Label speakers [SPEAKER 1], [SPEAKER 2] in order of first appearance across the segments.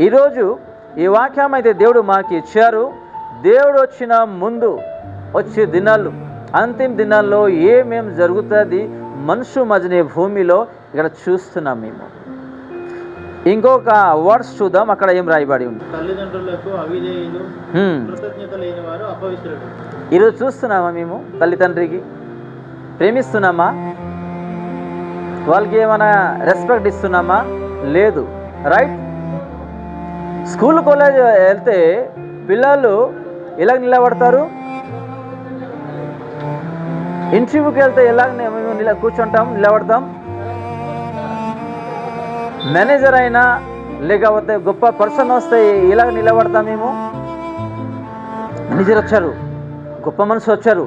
[SPEAKER 1] ఈరోజు ఈ వాక్యం అయితే దేవుడు మాకు ఇచ్చారు. దేవుడు వచ్చిన ముందు వచ్చే దినాలు, అంతిమ దినాల్లో ఏమేం జరుగుతుంది మనుషు మధ్యనే భూమిలో ఇక్కడ చూస్తున్నాం మేము. ఇంకొక వర్డ్స్ చూద్దాం, అక్కడ ఏం రాయబడి ఉంది.
[SPEAKER 2] తల్లిదండ్రులకు అవిధేయులు, కృతజ్ఞత లేని వారు అపవిత్రులు.
[SPEAKER 1] ఈరోజు చూస్తున్నామా మేము తల్లిదండ్రికి ప్రేమిస్తున్నామా? వాళ్ళకి ఏమైనా రెస్పెక్ట్ ఇస్తున్నామా? లేదు. రైట్? స్కూల్ కాలేజ్ వెళ్తే పిల్లలు ఎలా నిలబడతారు? ఇంటర్వ్యూకి వెళ్తే ఎలా మేము కూర్చుంటాం, నిలబడతాం? మేనేజర్ అయినా లేకపోతే గొప్ప పర్సన్ వస్తే ఇలా నిలబడతాం మేము. మేనేజర్ వచ్చారు, గొప్ప మనిషి వచ్చారు,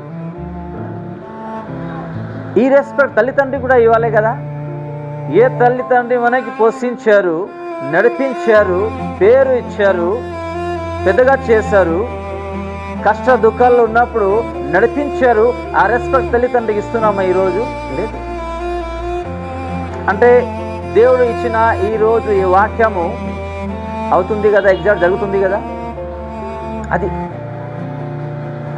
[SPEAKER 1] ఈ రెస్పెక్ట్ తల్లిదండ్రి కూడా ఇవ్వాలి కదా. ఏ తల్లిదండ్రి మనకి పోషించారు, నడిపించారు, పేరు ఇచ్చారు, పెద్దగా చేశారు, కష్ట దుఃఖాల్లో ఉన్నప్పుడు నడిపించారు, ఆ రెస్పెక్ట్ తల్లిదండ్రికి ఇస్తున్నామా ఈరోజు? లేదు. అంటే దేవుడు ఇచ్చిన ఈరోజు ఈ వాక్యము అవుతుంది కదా, ఎగ్జాక్ట్ జరుగుతుంది కదా. అది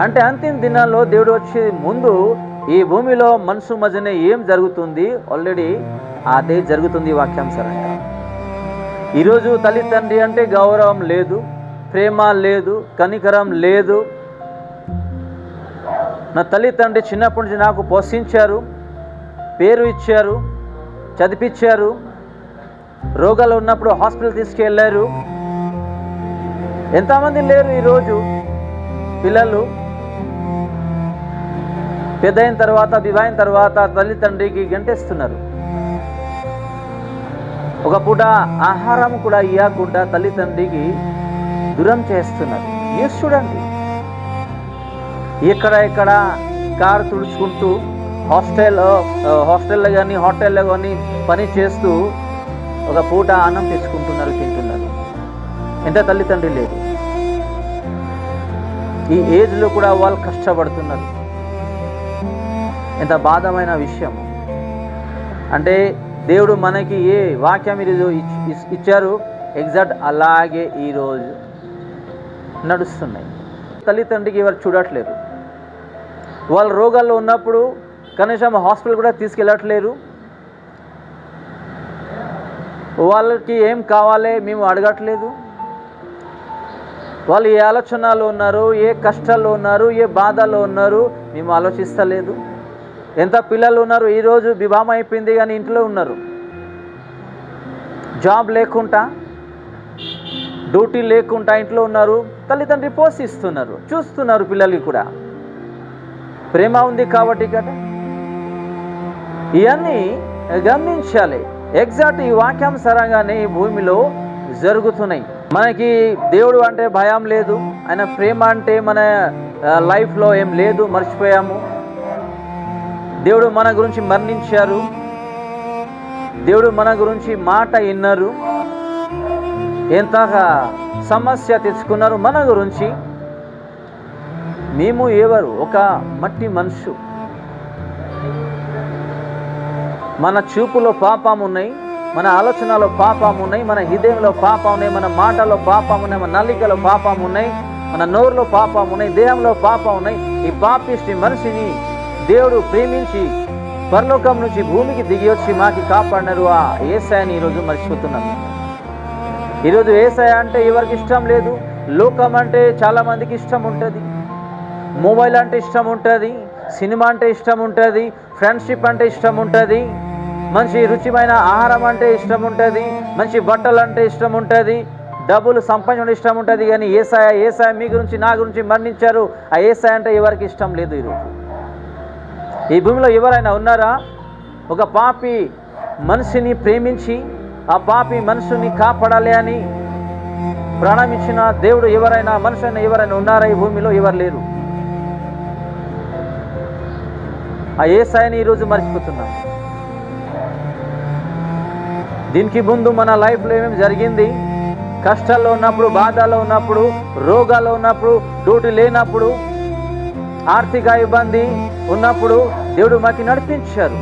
[SPEAKER 1] అంటే అంతిమ దినాల్లో దేవుడు వచ్చే ముందు ఈ భూమిలో మనసు మధ్యనే ఏం జరుగుతుంది, ఆల్రెడీ అదే జరుగుతుంది వాక్యాంశరంగా. ఈరోజు తల్లిదండ్రి అంటే గౌరవం లేదు, ప్రేమ లేదు, కనికరం లేదు. నా తల్లిదండ్రి చిన్నప్పటి నుంచి నాకు పోషించారు, పేరు ఇచ్చారు, చదివించారు, రోగాలు ఉన్నప్పుడు హాస్పిటల్ తీసుకెళ్ళారు. ఎంతమంది లేరు ఈరోజు పిల్లలు పెద్ద అయిన తర్వాత, వివాహం తర్వాత తల్లిదండ్రికి గంటేస్తున్నారు. ఒక పూట ఆహారం కూడా ఇవ్వకుండా తల్లిదండ్రికి దూరం చేస్తున్నారు. న్యూస్ చూడండి, ఎక్కడ కారు తుడుచుకుంటూ హాస్టల్లో కానీ హోటల్లో కానీ పని చేస్తూ ఒక పూట అన్నం తెచ్చుకుంటున్నారు, తింటున్నారు. ఎంత తల్లిదండ్రి లేదు. ఈ ఏజ్లో కూడా వాళ్ళు కష్టపడుతున్నారు. ఎంత బాధమైన విషయం. అంటే దేవుడు మనకి ఏ వాక్యం ఈరోజు ఇచ్చారు, ఎగ్జాక్ట్ అలాగే ఈరోజు నడుస్తున్నాయి. తల్లిదండ్రికి ఎవరు చూడట్లేరు. వాళ్ళు రోగాల్లో ఉన్నప్పుడు కనీసం హాస్పిటల్ కూడా తీసుకెళ్ళట్లేరు. వాళ్ళకి ఏం కావాలి మేము అడగట్లేదు. వాళ్ళు ఏ ఆలోచనలో ఉన్నారు, ఏ కష్టాల్లో ఉన్నారు, ఏ బాధల్లో ఉన్నారు మేము ఆలోచిస్తలేదు. ఎంత పిల్లలు ఉన్నారు ఈరోజు వివాహం అయిపోయింది కానీ ఇంట్లో ఉన్నారు, జాబ్ లేకుండా, డ్యూటీ లేకుండా ఇంట్లో ఉన్నారు. తల్లిదండ్రి పోషిస్తున్నారు, చూస్తున్నారు. పిల్లలకి కూడా ప్రేమ ఉంది కాబట్టి కదా. ఇవన్నీ గమనించాలి. ఎగ్జాక్ట్ ఈ వాక్యాంశరంగానే ఈ భూమిలో జరుగుతున్నాయి. మనకి దేవుడు అంటే భయం లేదు, ఆయన ప్రేమ అంటే మన లైఫ్లో ఏం లేదు, మర్చిపోయాము. దేవుడు మన గురించి మరణించారు, దేవుడు మన గురించి మాట విన్నారు, ఎంత సమస్య తెచ్చుకున్నారు మన గురించి. మేము ఎవరు? ఒక మట్టి మనుషు. మన చూపులో పాపం ఉన్నాయి, మన ఆలోచనలో పాపం ఉన్నాయి, మన హృదయంలో పాపం ఉన్నాయి, మన మాటలో పాపం ఉన్నాయి, మన నలికలో పాపం ఉన్నాయి, మన నోరులో పాపం ఉన్నాయి, దేహంలో పాపం ఉన్నాయి. ఈ పాపిష్టి మనిషిని దేవుడు ప్రేమించి పరలోకం నుంచి భూమికి దిగి వచ్చి మాకి కాపాడినారు. ఆ యేసయ్యని ఈరోజు మర్చిపోతున్నాము. ఈరోజు యేసయ్య అంటే ఎవరికి ఇష్టం లేదు. లోకం అంటే చాలామందికి ఇష్టం ఉంటుంది, మొబైల్ అంటే ఇష్టం ఉంటుంది, సినిమా అంటే ఇష్టం ఉంటుంది, ఫ్రెండ్షిప్ అంటే ఇష్టం ఉంటుంది, మంచి రుచిమైన ఆహారం అంటే ఇష్టం ఉంటుంది, మంచి బట్టలు అంటే ఇష్టం ఉంటుంది, డబ్బులు సంపాదించడం ఇష్టం ఉంటుంది. కానీ యేసయ్య మీ గురించి నా గురించి మరణించారు. ఆ యేసయ్య అంటే ఎవరికి ఇష్టం లేదు. ఈరోజు ఈ భూమిలో ఎవరైనా ఉన్నారా ఒక పాపి మనిషిని ప్రేమించి ఆ పాపి మనుషుని కాపాడాలి అని ప్రాణం ఇచ్చిన దేవుడు ఎవరైనా, మనుషుని ఎవరైనా ఉన్నారా ఈ భూమిలో? ఎవరు లేరు. ఆ యేసయ్యని ఈరోజు మర్చిపోతున్నాం. దీనికి ముందు మన లైఫ్లో ఏమేమి జరిగింది, కష్టాల్లో ఉన్నప్పుడు, బాధల్లో ఉన్నప్పుడు, రోగాల్లో ఉన్నప్పుడు, డ్యూటీ లేనప్పుడు, ఆర్థిక ఇబ్బంది ఉన్నప్పుడు దేవుడు మాకు నడిపించారు.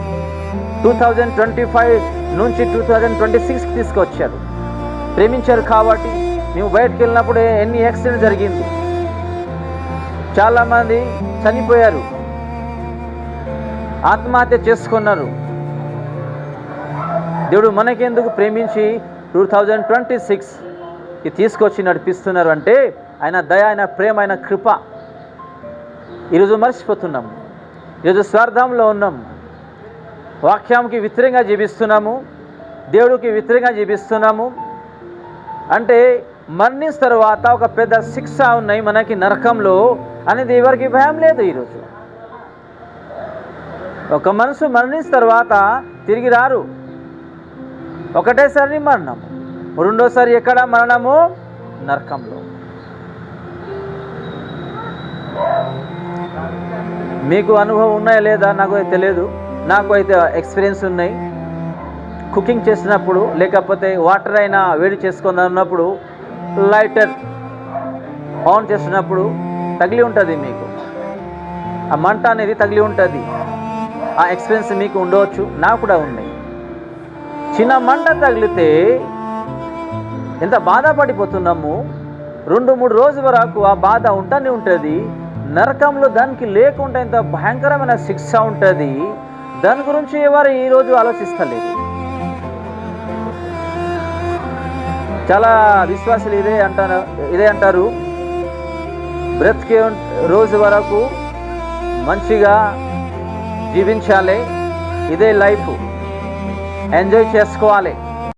[SPEAKER 1] 2025 నుంచి 2026 తీసుకొచ్చారు. ప్రేమించారు కాబట్టి. మేము బయటకు వెళ్ళినప్పుడు ఎన్ని యాక్సిడెంట్ జరిగింది, చాలామంది చనిపోయారు, ఆత్మహత్య చేసుకున్నారు. దేవుడు మనకెందుకు ప్రేమించి 2026కి తీసుకొచ్చి నడిపిస్తున్నారు అంటే ఆయన దయ, ఆయన ప్రేమ, ఆయన కృప. ఈరోజు మర్చిపోతున్నాము. ఈరోజు స్వార్థంలో ఉన్నాము, వాక్యానికి వ్యతిరేకంగా జీవిస్తున్నాము, దేవుడికి వ్యతిరేకంగా జీవిస్తున్నాము. అంటే మరణించిన తర్వాత ఒక పెద్ద శిక్ష ఉన్నాయి మనకి నరకంలో అనేది ఎవరికి భయం లేదు. ఈరోజు ఒక మనసు మరణించిన తర్వాత తిరిగి రారు. ఒకటేసారి మరణము, రెండోసారి ఎక్కడ మరణము? నరకంలో. మీకు అనుభవం ఉన్నాయా లేదా నాకు తెలియదు. నాకు అయితే ఎక్స్పీరియన్స్ ఉన్నాయి. కుకింగ్ చేసినప్పుడు, లేకపోతే వాటర్ అయినా వేడి చేసుకొని ఉన్నప్పుడు లైటర్ ఆన్ చేసినప్పుడు తగిలి ఉంటుంది, మీకు ఆ మంట అనేది తగిలి ఉంటుంది. ఆ ఎక్స్పీరియన్స్ మీకు ఉండవచ్చు, నాకు కూడా ఉన్నాయి. చిన్న మంట తగిలితే ఎంత బాధపడిపోతున్నాము. 2-3 రోజుల వరకు ఆ బాధ ఉంటూనే ఉంటుంది. నరకంలో దానికి లేకుండా ఎంత భయంకరమైన శిక్ష ఉంటుంది. దాని గురించి ఎవరు ఈరోజు ఆలోచిస్తలేదు. చాలా విశ్వాసులు ఇదే అంటారు, బ్రతికే రోజు వరకు మంచిగా జీవించాలి, ఇదే లైఫ్, ఎంజాయ్ చేసుకోవాలి.